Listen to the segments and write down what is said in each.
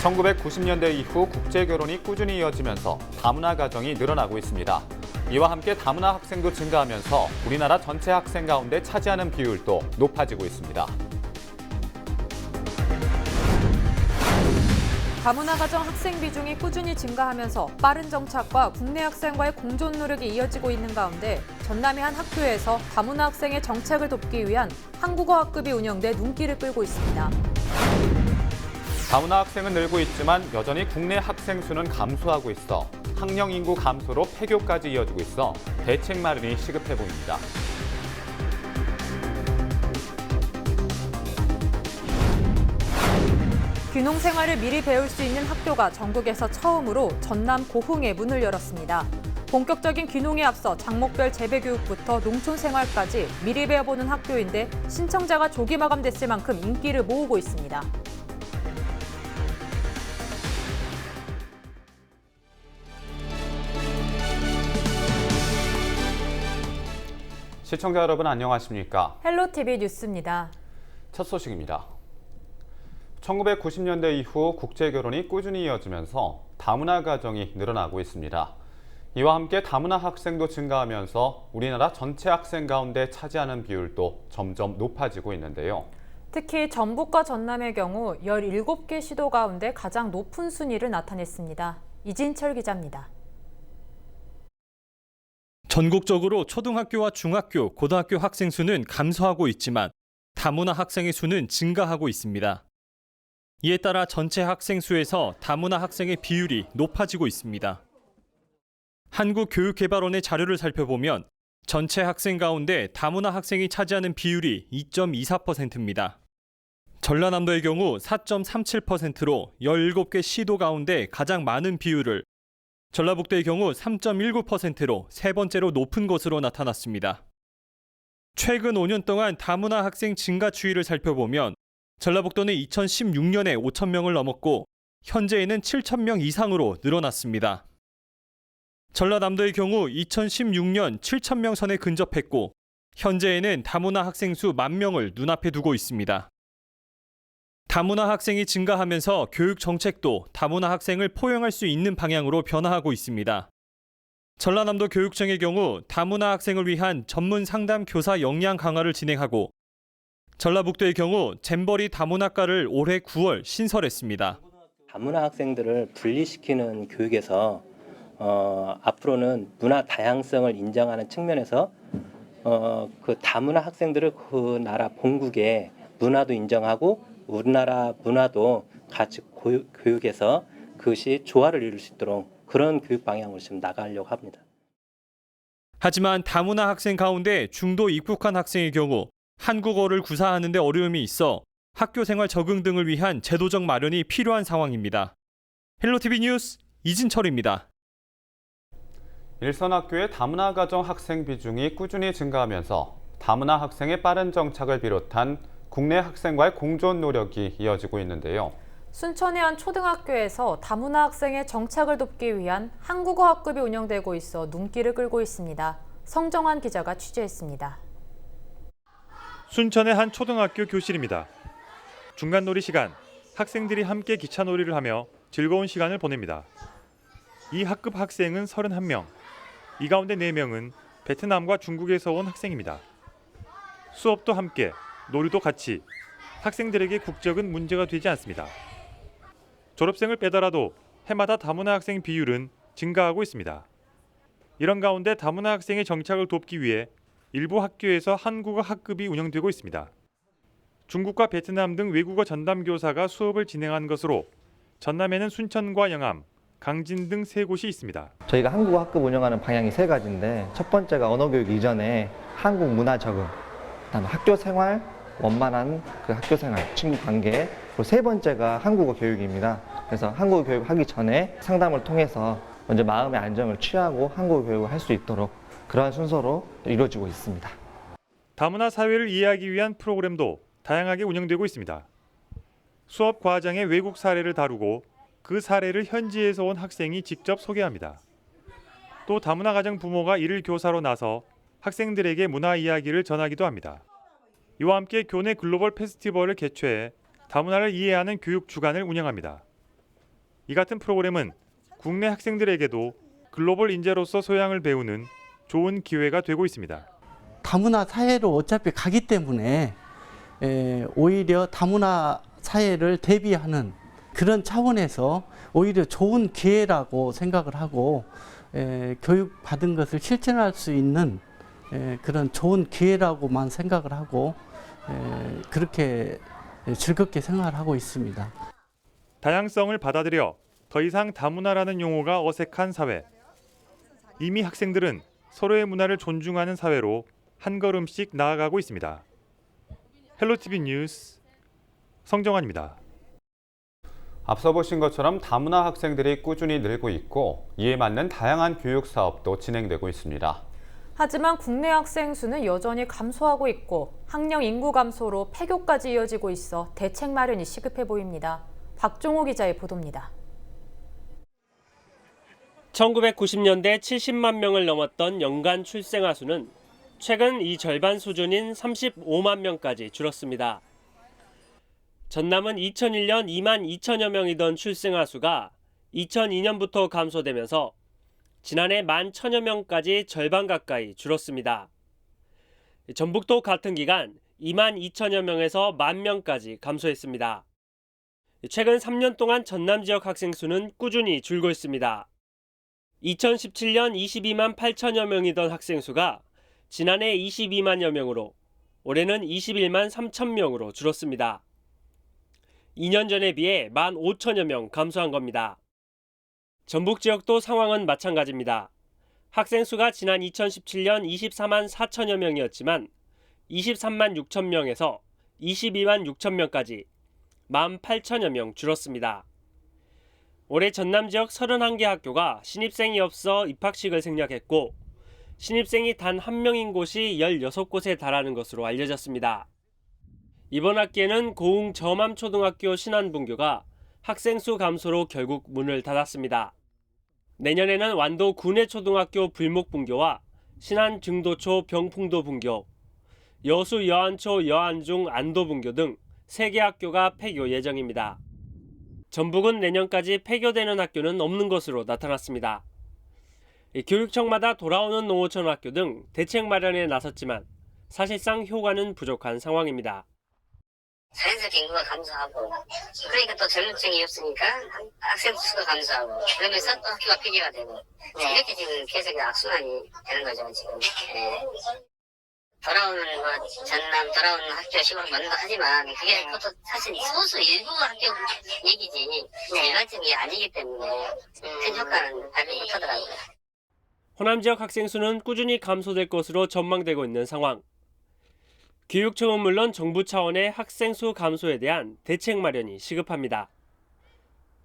1990년대 이후 국제결혼이 꾸준히 이어지면서 다문화 가정이 늘어나고 있습니다. 이와 함께 다문화 학생도 증가하면서 우리나라 전체 학생 가운데 차지하는 비율도 높아지고 있습니다. 다문화 가정 학생 비중이 꾸준히 증가하면서 빠른 정착과 국내 학생과의 공존 노력이 이어지고 있는 가운데 전남의 한 학교에서 다문화 학생의 정착을 돕기 위한 한국어 학급이 운영돼 눈길을 끌고 있습니다. 다문화 학생은 늘고 있지만 여전히 국내 학생 수는 감소하고 있어 학령 인구 감소로 폐교까지 이어지고 있어 대책 마련이 시급해 보입니다. 귀농 생활을 미리 배울 수 있는 학교가 전국에서 처음으로 전남 고흥에 문을 열었습니다. 본격적인 귀농에 앞서 장목별 재배교육부터 농촌 생활까지 미리 배워보는 학교인데 신청자가 조기 마감됐을 만큼 인기를 모으고 있습니다. 시청자 여러분 안녕하십니까? 헬로티비 뉴스입니다. 첫 소식입니다. 1990년대 이후 국제결혼이 꾸준히 이어지면서 다문화 가정이 늘어나고 있습니다. 이와 함께 다문화 학생도 증가하면서 우리나라 전체 학생 가운데 차지하는 비율도 점점 높아지고 있는데요. 특히 전북과 전남의 경우 17개 시도 가운데 가장 높은 순위를 나타냈습니다. 이진철 기자입니다. 전국적으로 초등학교와 중학교, 고등학교 학생 수는 감소하고 있지만 다문화 학생의 수는 증가하고 있습니다. 이에 따라 전체 학생 수에서 다문화 학생의 비율이 높아지고 있습니다. 한국교육개발원의 자료를 살펴보면 전체 학생 가운데 다문화 학생이 차지하는 비율이 2.24%입니다. 전라남도의 경우 4.37%로 17개 시도 가운데 가장 많은 비율을, 전라북도의 경우 3.19%로 세 번째로 높은 것으로 나타났습니다. 최근 5년 동안 다문화 학생 증가 추이를 살펴보면 전라북도는 2016년에 5,000명을 넘었고 현재에는 7,000명 이상으로 늘어났습니다. 전라남도의 경우 2016년 7,000명 선에 근접했고 현재에는 다문화 학생 수 10,000명을 눈앞에 두고 있습니다. 다문화 학생이 증가하면서 교육 정책도 다문화 학생을 포용할 수 있는 방향으로 변화하고 있습니다. 전라남도 교육청의 경우 다문화 학생을 위한 전문 상담 교사 역량 강화를 진행하고 전라북도의 경우 잼버리 다문화과를 올해 9월 신설했습니다. 다문화 학생들을 분리시키는 교육에서 앞으로는 문화 다양성을 인정하는 측면에서 그 다문화 학생들을 그 나라 본국의 문화도 인정하고 우리나라 문화도 같이 교육해서 그것이 조화를 이룰 수 있도록 그런 교육 방향으로 지금 나가려고 합니다. 하지만 다문화 학생 가운데 중도 입국한 학생의 경우 한국어를 구사하는 데 어려움이 있어 학교 생활 적응 등을 위한 제도적 마련이 필요한 상황입니다. 헬로티비 뉴스 이진철입니다. 일선 학교의 다문화 가정 학생 비중이 꾸준히 증가하면서 다문화 학생의 빠른 정착을 비롯한 국내 학생과의 공존 노력이 이어지고 있는데요. 순천의 한 초등학교에서 다문화 학생의 정착을 돕기 위한 한국어 학급이 운영되고 있어 눈길을 끌고 있습니다. 성정환 기자가 취재했습니다. 순천의 한 초등학교 교실입니다. 중간놀이 시간, 학생들이 함께 기차놀이를 하며 즐거운 시간을 보냅니다. 이 학급 학생은 31명, 이 가운데 4명은 베트남과 중국에서 온 학생입니다. 수업도 함께, 놀이도 같이, 학생들에게 국적은 문제가 되지 않습니다. 졸업생을 빼더라도 해마다 다문화 학생 비율은 증가하고 있습니다. 이런 가운데 다문화 학생의 정착을 돕기 위해 일부 학교에서 한국어 학급이 운영되고 있습니다. 중국과 베트남 등 외국어 전담 교사가 수업을 진행한 것으로 전남에는 순천과 영암, 강진 등 3곳이 있습니다. 저희가 한국어 학급 운영하는 방향이 3가지인데 첫 번째가 언어교육 이전에 한국 문화 적응, 그다음에 학교 생활, 원만한 그 학교 생활, 친구 관계, 그리고 3번째가 한국어 교육입니다. 그래서 한국어 교육을 하기 전에 상담을 통해서 먼저 마음의 안정을 취하고 한국어 교육을 할 수 있도록 그러한 순서로 이루어지고 있습니다. 다문화 사회를 이해하기 위한 프로그램도 다양하게 운영되고 있습니다. 수업 과정의 외국 사례를 다루고 그 사례를 현지에서 온 학생이 직접 소개합니다. 또 다문화 가정 부모가 이를 교사로 나서 학생들에게 문화 이야기를 전하기도 합니다. 이와 함께 교내 글로벌 페스티벌을 개최해 다문화를 이해하는 교육 주간을 운영합니다. 이 같은 프로그램은 국내 학생들에게도 글로벌 인재로서 소양을 배우는 좋은 기회가 되고 있습니다. 다문화 사회로 어차피 가기 때문에 오히려 다문화 사회를 대비하는 그런 차원에서 오히려 좋은 기회라고 생각을 하고 교육받은 것을 실천할 수 있는 그런 좋은 기회라고만 생각을 하고 그렇게 즐겁게 생활을 하고 있습니다. 다양성을 받아들여 더 이상 다문화라는 용어가 어색한 사회. 이미 학생들은 서로의 문화를 존중하는 사회로 한 걸음씩 나아가고 있습니다. 헬로티비 뉴스 성정환입니다. 앞서 보신 것처럼 다문화 학생들이 꾸준히 늘고 있고 이에 맞는 다양한 교육 사업도 진행되고 있습니다. 하지만 국내 학생 수는 여전히 감소하고 있고 학령 인구 감소로 폐교까지 이어지고 있어 대책 마련이 시급해 보입니다. 박종호 기자의 보도입니다. 1990년대 70만 명을 넘었던 연간 출생아 수는 최근 이 절반 수준인 35만 명까지 줄었습니다. 전남은 2001년 2만 2천여 명이던 출생아 수가 2002년부터 감소되면서 지난해 1만 1천여 명까지 절반 가까이 줄었습니다. 전북도 같은 기간 2만 2천여 명에서 1만 명까지 감소했습니다. 최근 3년 동안 전남 지역 학생 수는 꾸준히 줄고 있습니다. 2017년 22만 8천여 명이던 학생 수가 지난해 22만여 명으로 올해는 21만 3천 명으로 줄었습니다. 2년 전에 비해 1만 5천여 명 감소한 겁니다. 전북 지역도 상황은 마찬가지입니다. 학생 수가 지난 2017년 24만 4천여 명이었지만 23만 6천 명에서 22만 6천 명까지 1만 8천여 명 줄었습니다. 올해 전남 지역 31개 학교가 신입생이 없어 입학식을 생략했고 신입생이 단 한 명인 곳이 16곳에 달하는 것으로 알려졌습니다. 이번 학기에는 고흥 저맘초등학교 신안분교가 학생 수 감소로 결국 문을 닫았습니다. 내년에는 완도 군해초등학교 불목분교와 신안 증도초 병풍도 분교, 여수 여안초 여안중 안도분교 등 3개 학교가 폐교 예정입니다. 전북은 내년까지 폐교되는 학교는 없는 것으로 나타났습니다. 교육청마다 돌아오는 농어촌 학교 등 대책 마련에 나섰지만 사실상 효과는 부족한 상황입니다. 자연스럽게 인구가 감소하고 그러니까 또 젊은층이 없으니까 학생 수가 감소하고 그러면서 또 학교가 폐기가 되고 이렇게 지금 계속 악순환이 되는 거죠 지금. 돌아오는 전남 돌아오는 학교 시골 먼저 하지만 그게 그것도 사실 소수 일부 학교 얘기지 일반적이 아니기 때문에 큰 효과는 발휘 못하더라고요. 호남 지역 학생 수는 꾸준히 감소될 것으로 전망되고 있는 상황. 교육청은 물론 정부 차원의 학생 수 감소에 대한 대책 마련이 시급합니다.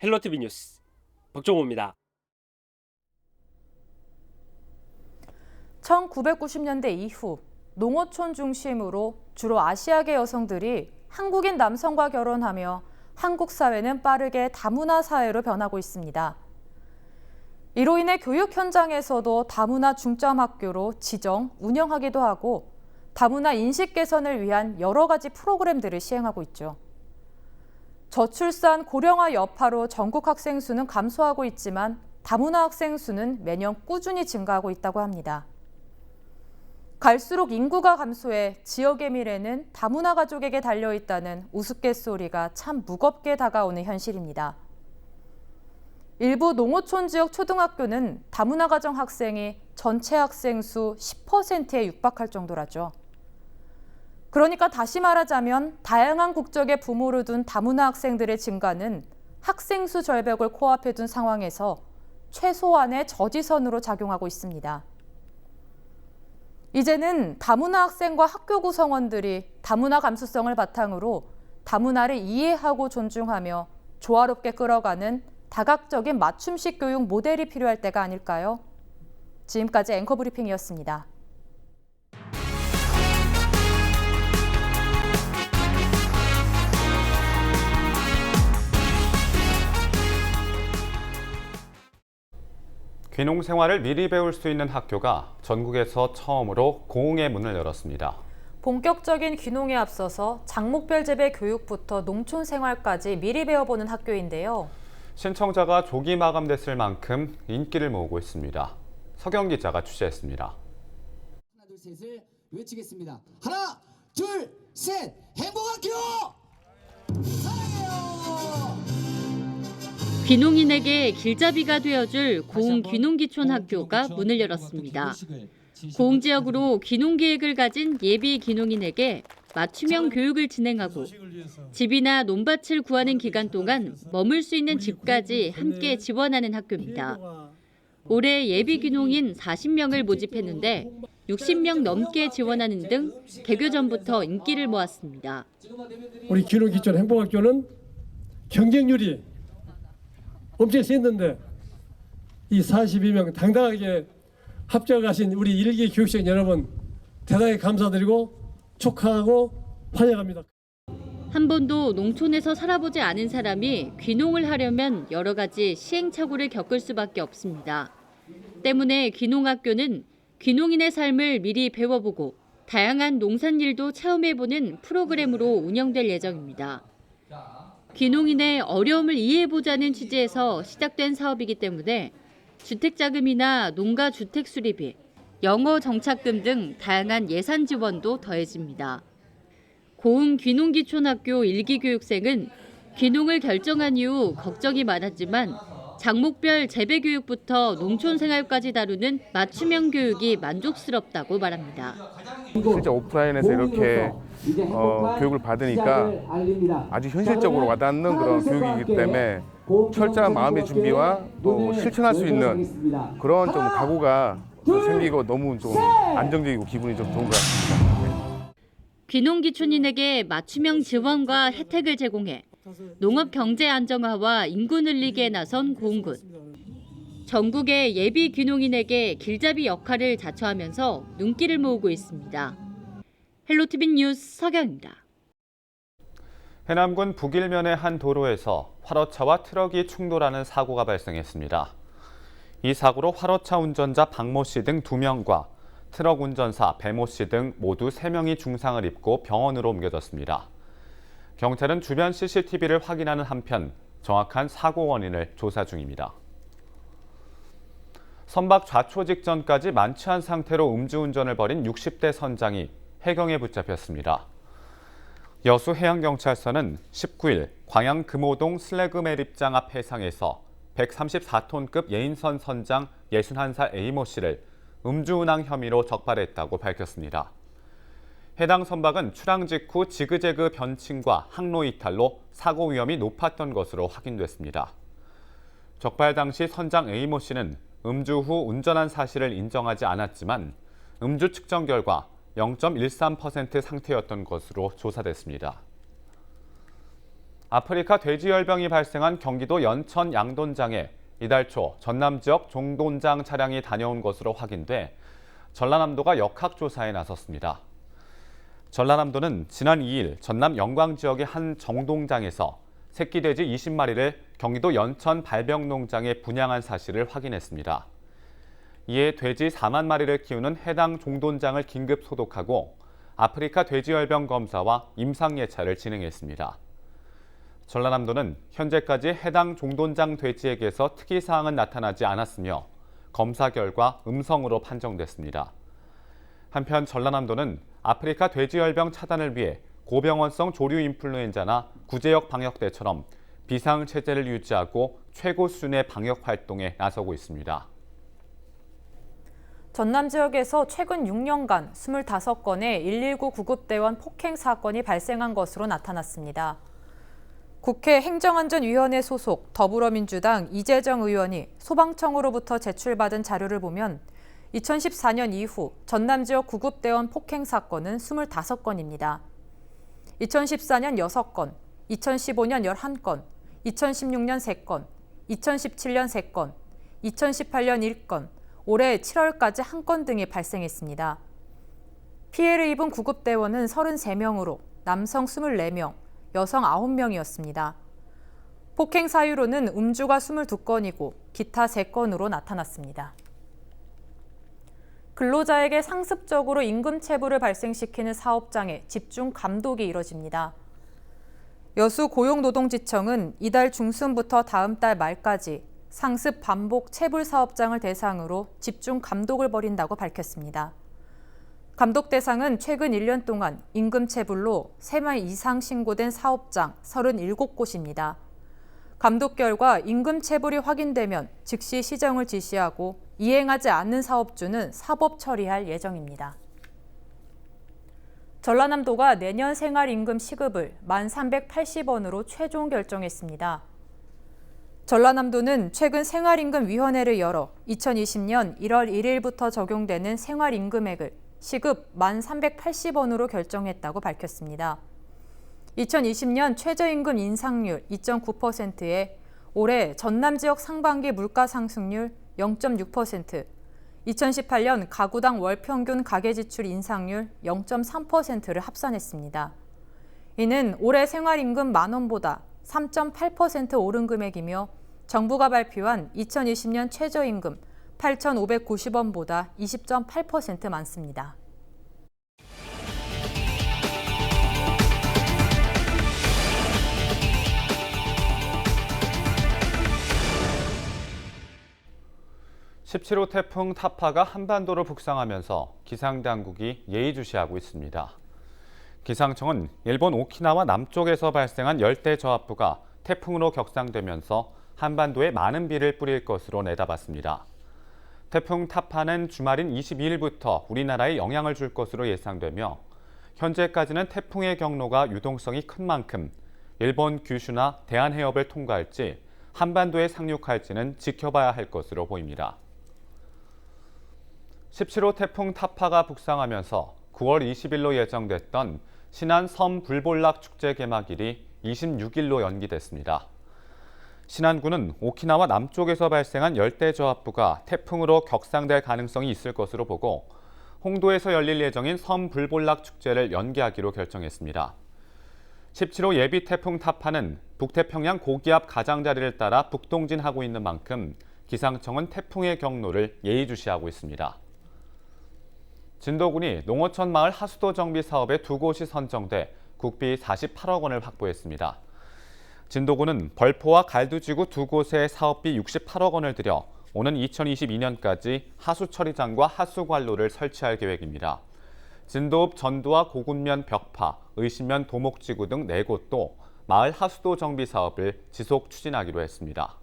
헬로티비 뉴스 박종호입니다. 1990년대 이후 농어촌 중심으로 주로 아시아계 여성들이 한국인 남성과 결혼하며 한국 사회는 빠르게 다문화 사회로 변하고 있습니다. 이로 인해 교육 현장에서도 다문화 중점 학교로 지정, 운영하기도 하고 다문화 인식 개선을 위한 여러 가지 프로그램들을 시행하고 있죠. 저출산 고령화 여파로 전국 학생 수는 감소하고 있지만 다문화 학생 수는 매년 꾸준히 증가하고 있다고 합니다. 갈수록 인구가 감소해 지역의 미래는 다문화 가족에게 달려있다는 우스갯소리가 참 무겁게 다가오는 현실입니다. 일부 농어촌 지역 초등학교는 다문화 가정 학생이 전체 학생 수 10%에 육박할 정도라죠. 그러니까 다시 말하자면 다양한 국적의 부모를 둔 다문화 학생들의 증가는 학생 수 절벽을 코앞에 둔 상황에서 최소한의 저지선으로 작용하고 있습니다. 이제는 다문화 학생과 학교 구성원들이 다문화 감수성을 바탕으로 다문화를 이해하고 존중하며 조화롭게 끌어가는 다각적인 맞춤식 교육 모델이 필요할 때가 아닐까요? 지금까지 앵커 브리핑이었습니다. 귀농 생활을 미리 배울 수 있는 학교가 전국에서 처음으로 고흥의 문을 열었습니다. 본격적인 귀농에 앞서서 장목별 재배 교육부터 농촌 생활까지 미리 배워보는 학교인데요. 신청자가 조기 마감됐을 만큼 인기를 모으고 있습니다. 서경 기자가 취재했습니다. 하나 둘 셋을 외치겠습니다. 하나 둘 셋 행복학교 사랑해요. 귀농인에게 길잡이가 되어줄 고흥 귀농기촌학교가 문을 열었습니다. 고흥 지역으로 귀농 계획을 가진 예비 귀농인에게 맞춤형 교육을 진행하고 집이나 논밭을 구하는 기간 동안 머물 수 있는 집까지 함께 지원하는 학교입니다. 올해 예비 귀농인 40명을 모집했는데 60명 넘게 지원하는 등 개교 전부터 인기를 모았습니다. 우리 귀농기촌 행복학교는 경쟁률이 엄청 셌는데 이 42명 당당하게 합격하신 우리 일기 교육생 여러분 대단히 감사드리고 축하하고 환영합니다. 한 번도 농촌에서 살아보지 않은 사람이 귀농을 하려면 여러 가지 시행착오를 겪을 수밖에 없습니다. 때문에 귀농학교는 귀농인의 삶을 미리 배워보고 다양한 농산일도 체험해보는 프로그램으로 운영될 예정입니다. 귀농인의 어려움을 이해해보자는 취지에서 시작된 사업이기 때문에 주택자금이나 농가 주택 수리비, 영어 정착금 등 다양한 예산 지원도 더해집니다. 고흥 귀농기촌학교 1기 교육생은 귀농을 결정한 이후 걱정이 많았지만 장목별 재배 교육부터 농촌 생활까지 다루는 맞춤형 교육이 만족스럽다고 말합니다. 실제 오프라인에서 이렇게 교육을 받으니까 아주 현실적으로 와닿는 그런 교육이기 때문에 철저한 마음의 준비와 또 실천할 수 있는 그런 좀 각오가 생기고 너무 좀 안정적이고 기분이 좀 좋은 것 같습니다. 귀농기촌인에게 맞춤형 지원과 혜택을 제공해 농업 경제 안정화와 인구 늘리기에 나선 고흥군. 전국의 예비 귀농인에게 길잡이 역할을 자처하면서 눈길을 모으고 있습니다. 헬로티비 뉴스 서경입니다. 해남군 북일면의 한 도로에서 화로차와 트럭이 충돌하는 사고가 발생했습니다. 이 사고로 화로차 운전자 박모 씨 등 2명과 트럭 운전사 배모 씨 등 모두 3명이 중상을 입고 병원으로 옮겨졌습니다. 경찰은 주변 CCTV를 확인하는 한편 정확한 사고 원인을 조사 중입니다. 선박 좌초 직전까지 만취한 상태로 음주운전을 벌인 60대 선장이 해경에 붙잡혔습니다. 여수해양경찰서는 19일 광양 금호동 슬래그 매립장 앞 해상에서 134톤급 예인선 선장 61살 A모 씨를 음주운항 혐의로 적발했다고 밝혔습니다. 해당 선박은 출항 직후 지그재그 변칭과 항로 이탈로 사고 위험이 높았던 것으로 확인됐습니다. 적발 당시 선장 A모 씨는 음주 후 운전한 사실을 인정하지 않았지만 음주 측정 결과 0.13% 상태였던 것으로 조사됐습니다. 아프리카 돼지열병이 발생한 경기도 연천 양돈장에 이달 초 전남 지역 종돈장 차량이 다녀온 것으로 확인돼 전라남도가 역학조사에 나섰습니다. 전라남도는 지난 2일 전남 영광 지역의 한 정동장에서 새끼 돼지 20마리를 경기도 연천 발병농장에 분양한 사실을 확인했습니다. 이에 돼지 4만 마리를 키우는 해당 종돈장을 긴급 소독하고 아프리카 돼지열병 검사와 임상예찰을 진행했습니다. 전라남도는 현재까지 해당 종돈장 돼지에게서 특이사항은 나타나지 않았으며 검사 결과 음성으로 판정됐습니다. 한편 전라남도는 아프리카 돼지열병 차단을 위해 고병원성 조류 인플루엔자나 구제역 방역대처럼 비상체제를 유지하고 최고 수준의 방역 활동에 나서고 있습니다. 전남 지역에서 최근 6년간 25건의 119 구급대원 폭행 사건이 발생한 것으로 나타났습니다. 국회 행정안전위원회 소속 더불어민주당 이재정 의원이 소방청으로부터 제출받은 자료를 보면 2014년 이후 전남 지역 구급대원 폭행 사건은 25건입니다. 2014년 6건, 2015년 11건, 2016년 3건, 2017년 3건, 2018년 1건, 올해 7월까지 1건 등이 발생했습니다. 피해를 입은 구급대원은 33명으로 남성 24명, 여성 9명이었습니다. 폭행 사유로는 음주가 22건이고 기타 3건으로 나타났습니다. 근로자에게 상습적으로 임금 체불을 발생시키는 사업장에 집중 감독이 이뤄집니다. 여수 고용노동지청은 이달 중순부터 다음 달 말까지 상습 반복 체불 사업장을 대상으로 집중 감독을 벌인다고 밝혔습니다. 감독 대상은 최근 1년 동안 임금 체불로 3말 이상 신고된 사업장 37곳입니다. 감독 결과 임금 체불이 확인되면 즉시 시정을 지시하고 이행하지 않는 사업주는 사법 처리할 예정입니다. 전라남도가 내년 생활임금 시급을 1,380원으로 최종 결정했습니다. 전라남도는 최근 생활임금위원회를 열어 2020년 1월 1일부터 적용되는 생활임금액을 시급 1,380원으로 결정했다고 밝혔습니다. 2020년 최저임금 인상률 2.9%에 올해 전남 지역 상반기 물가 상승률 0.6%, 2018년 가구당 월평균 가계지출 인상률 0.3%를 합산했습니다. 이는 올해 생활임금 만원보다 3.8% 오른 금액이며 정부가 발표한 2020년 최저임금 8,590원보다 20.8% 많습니다. (17호) 태풍 타파가 한반도로 북상하면서 기상당국이 예의주시하고 있습니다. 기상청은 일본 오키나와 남쪽에서 발생한 열대저압부가 태풍으로 격상되면서 한반도에 많은 비를 뿌릴 것으로 내다봤습니다. 태풍 타파는 주말인 22일부터 우리나라에 영향을 줄 것으로 예상되며 현재까지는 태풍의 경로가 유동성이 큰 만큼 일본 규슈나 대한해협을 통과할지 한반도에 상륙할지는 지켜봐야 할 것으로 보입니다. 17호 태풍 타파가 북상하면서 9월 20일로 예정됐던 신안 섬 불볼락 축제 개막일이 26일로 연기됐습니다. 신안군은 오키나와 남쪽에서 발생한 열대저압부가 태풍으로 격상될 가능성이 있을 것으로 보고 홍도에서 열릴 예정인 섬 불볼락 축제를 연기하기로 결정했습니다. 17호 예비 태풍 타파는 북태평양 고기압 가장자리를 따라 북동진하고 있는 만큼 기상청은 태풍의 경로를 예의주시하고 있습니다. 진도군이 농어촌 마을 하수도 정비 사업에 2곳이 선정돼 국비 48억 원을 확보했습니다. 진도군은 벌포와 갈두지구 2곳에 사업비 68억 원을 들여 오는 2022년까지 하수 처리장과 하수 관로를 설치할 계획입니다. 진도읍 전두와 고군면 벽파, 의신면 도목지구 등 4곳도 마을 하수도 정비 사업을 지속 추진하기로 했습니다.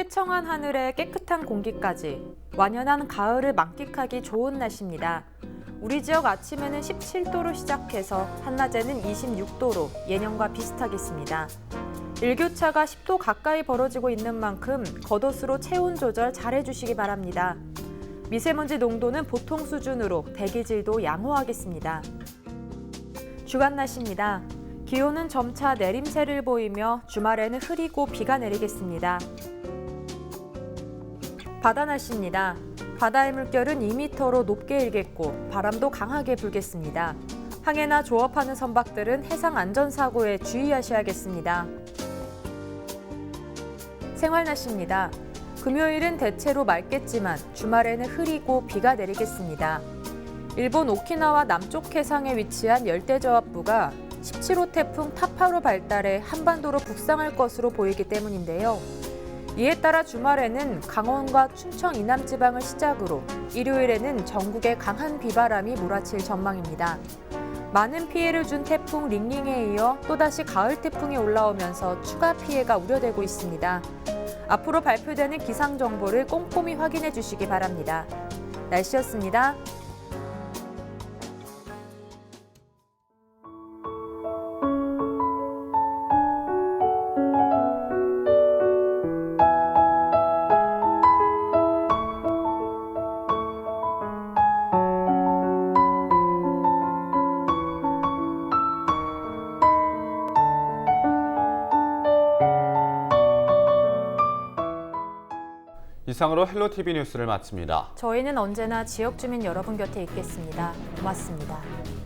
쾌청한 하늘에 깨끗한 공기까지 완연한 가을을 만끽하기 좋은 날씨입니다. 우리 지역 아침에는 17도로 시작해서 한낮에는 26도로 예년과 비슷하겠습니다. 일교차가 10도 가까이 벌어지고 있는 만큼 겉옷으로 체온 조절 잘 해주시기 바랍니다. 미세먼지 농도는 보통 수준으로 대기질도 양호하겠습니다. 주간 날씨입니다. 기온은 점차 내림세를 보이며 주말에는 흐리고 비가 내리겠습니다. 바다 날씨입니다. 바다의 물결은 2m로 높게 일겠고 바람도 강하게 불겠습니다. 항해나 조업하는 선박들은 해상 안전사고에 주의하셔야겠습니다. 생활 날씨입니다. 금요일은 대체로 맑겠지만 주말에는 흐리고 비가 내리겠습니다. 일본 오키나와 남쪽 해상에 위치한 열대저압부가 17호 태풍 타파로 발달해 한반도로 북상할 것으로 보이기 때문인데요. 이에 따라 주말에는 강원과 충청 이남 지방을 시작으로 일요일에는 전국에 강한 비바람이 몰아칠 전망입니다. 많은 피해를 준 태풍 링링에 이어 또다시 가을 태풍이 올라오면서 추가 피해가 우려되고 있습니다. 앞으로 발표되는 기상 정보를 꼼꼼히 확인해 주시기 바랍니다. 날씨였습니다. 이상으로 헬로티비 뉴스를 마칩니다. 저희는 언제나 지역 주민 여러분 곁에 있겠습니다. 고맙습니다.